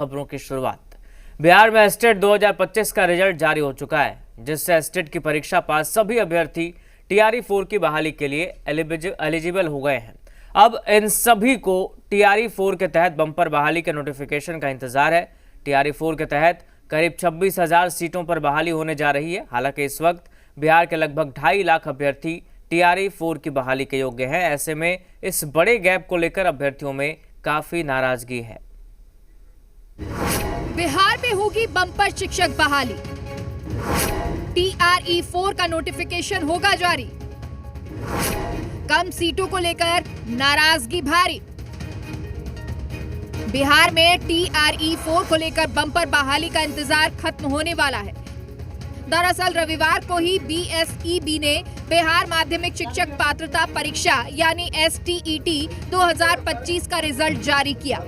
खबरों की शुरुआत। बिहार में एस्टेट 2025 का रिजल्ट जारी हो चुका है, जिससे एस्टेट की परीक्षा पास सभी अभ्यर्थी टीआरई 4 की बहाली के लिए एलिजिबल हो गए हैं। अब इन सभी को टीआरई 4 के तहत बम्पर बहाली के नोटिफिकेशन का इंतजार है। टीआरई 4 के तहत करीब 26,000 सीटों पर बहाली होने जा रही है। हालांकि इस वक्त बिहार के लगभग 2.5 लाख अभ्यर्थी टीआरई 4 की बहाली के योग्य हैं। ऐसे में इस बड़े गैप को लेकर अभ्यर्थियों में काफी नाराजगी है। बिहार में होगी बम्पर शिक्षक बहाली, टीआरई 4 का नोटिफिकेशन होगा जारी। कम सीटों को लेकर नाराजगी भारी। बिहार में टीआरई 4 को लेकर बम्पर बहाली का इंतजार खत्म होने वाला है। दरअसल रविवार को ही बीएसईबी ने बिहार माध्यमिक शिक्षक पात्रता परीक्षा यानी एसटीईटी 2025 का रिजल्ट जारी किया।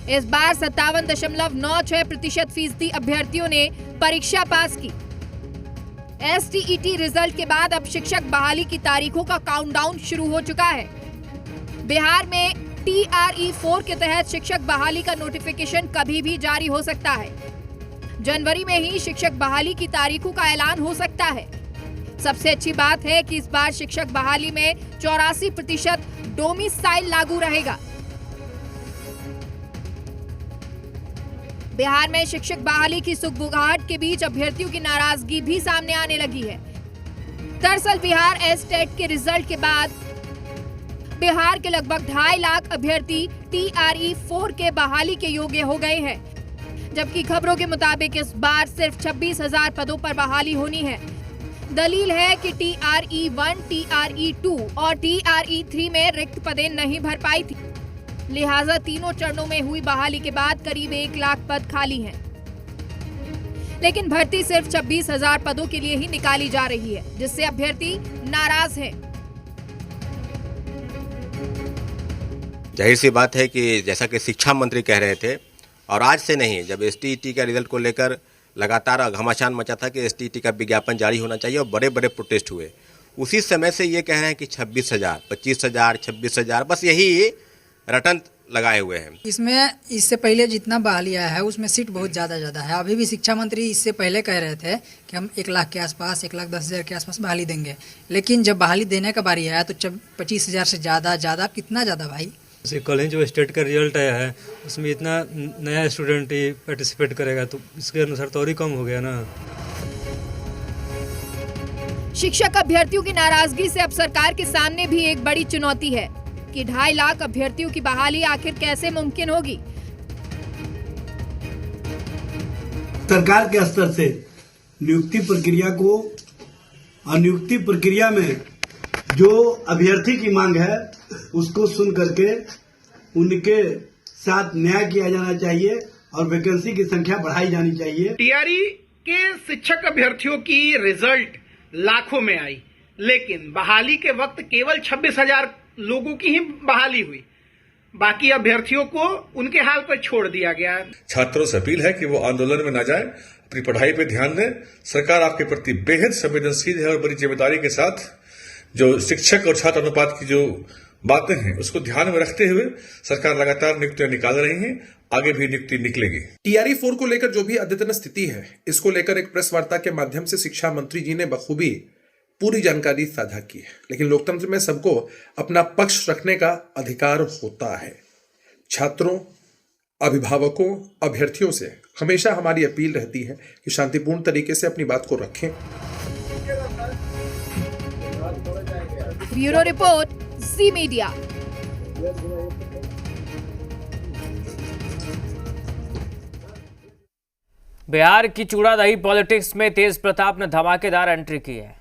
इस बार 57.96% फीसदी अभ्यर्थियों ने परीक्षा पास की। एसटीईटी रिजल्ट के बाद अब शिक्षक बहाली की तारीखों का काउंटडाउन शुरू हो चुका है। बिहार में टीआरई 4 के तहत शिक्षक बहाली का नोटिफिकेशन कभी भी जारी हो सकता है। जनवरी में ही शिक्षक बहाली की तारीखों का ऐलान हो सकता है। सबसे अच्छी बात है कि इस बार शिक्षक बहाली में 84% डोमिसाइल लागू रहेगा। बिहार में शिक्षक बहाली की सुगबुगाहट के बीच अभ्यर्थियों की नाराजगी भी सामने आने लगी है। दरअसल बिहार एस्टेट के रिजल्ट के बाद बिहार के लगभग 2.5 लाख अभ्यर्थी टीआरई 4 के बहाली के योग्य हो गए हैं, जबकि खबरों के मुताबिक इस बार सिर्फ 26,000 पदों पर बहाली होनी है। दलील है कि टीआरई 1, टीआरई 2 और टीआरई 3 में रिक्त पदें नहीं भर पाई थी, लिहाजा तीनों चरणों में हुई बहाली के बाद करीब 1 लाख पद खाली हैं। लेकिन भर्ती सिर्फ 26,000 पदों के लिए ही निकाली जा रही है, जिससे अभ्यर्थी नाराज हैं। जाहिर सी बात है कि जैसा कि शिक्षा मंत्री कह रहे थे, और आज से नहीं, जब एसटीईटी का रिजल्ट को लेकर लगातार घमासान मचा था कि एसटीईटी का विज्ञापन जारी होना चाहिए और बड़े बड़े प्रोटेस्ट हुए, उसी समय से ये कह रहे हैं कि 26,000, 25,000, 26,000 बस यही रटन लगाए हुए हैं। इसमें इससे पहले जितना बहाली आया है उसमें सीट बहुत ज़्यादा है। अभी भी शिक्षा मंत्री इससे पहले कह रहे थे कि हम 1 लाख के आसपास, 1,10,000 के आसपास बहाली देंगे, लेकिन जब बहाली देने का बारी आया तो 25,000 से ज़्यादा कितना ज़्यादा भाई। कल ही जो स्टेट का रिजल्ट आया है उसमें इतना नया स्टूडेंट ही पार्टिसिपेट करेगा तो इसके अनुसार तो और ही कम हो गया ना। शिक्षक अभ्यर्थियों की नाराजगी से अब सरकार के सामने भी एक बड़ी चुनौती है कि 2.5 लाख अभ्यर्थियों की बहाली आखिर कैसे मुमकिन होगी। सरकार के स्तर से नियुक्ति प्रक्रिया को और नियुक्ति प्रक्रिया में जो अभ्यर्थी की मांग है उसको सुन करके उनके साथ न्याय किया जाना चाहिए और वैकेंसी की संख्या बढ़ाई जानी चाहिए। टीआरई के शिक्षक अभ्यर्थियों की रिजल्ट लाखों में आई, लेकिन बहाली के वक्त केवल 26,000 लोगों की ही बहाली हुई। बाकी अभ्यर्थियों को उनके हाल पर छोड़ दिया गया। छात्रों से अपील है कि वो आंदोलन में न जाएं, अपनी पढ़ाई पे ध्यान दें। सरकार आपके प्रति बेहद संवेदनशील है और बड़ी जिम्मेदारी के साथ जो शिक्षक और छात्र अनुपात की जो बातें हैं उसको ध्यान में रखते हुए सरकार लगातार नियुक्तियां निकाल रही है, आगे भी नियुक्ति निकलेगी। टीआरई 4 को लेकर जो भी अद्यतन स्थिति है, इसको लेकर एक प्रेस वार्ता के माध्यम से शिक्षा मंत्री जी ने बखूबी पूरी जानकारी साझा की है। लेकिन लोकतंत्र में सबको अपना पक्ष रखने का अधिकार होता है। छात्रों, अभिभावकों, अभ्यर्थियों से हमेशा हमारी अपील रहती है कि शांतिपूर्ण तरीके से अपनी बात को रखें। ब्यूरो रिपोर्ट, जी मीडिया। बिहार की चूड़ा दही पॉलिटिक्स में तेज प्रताप ने धमाकेदार एंट्री की है।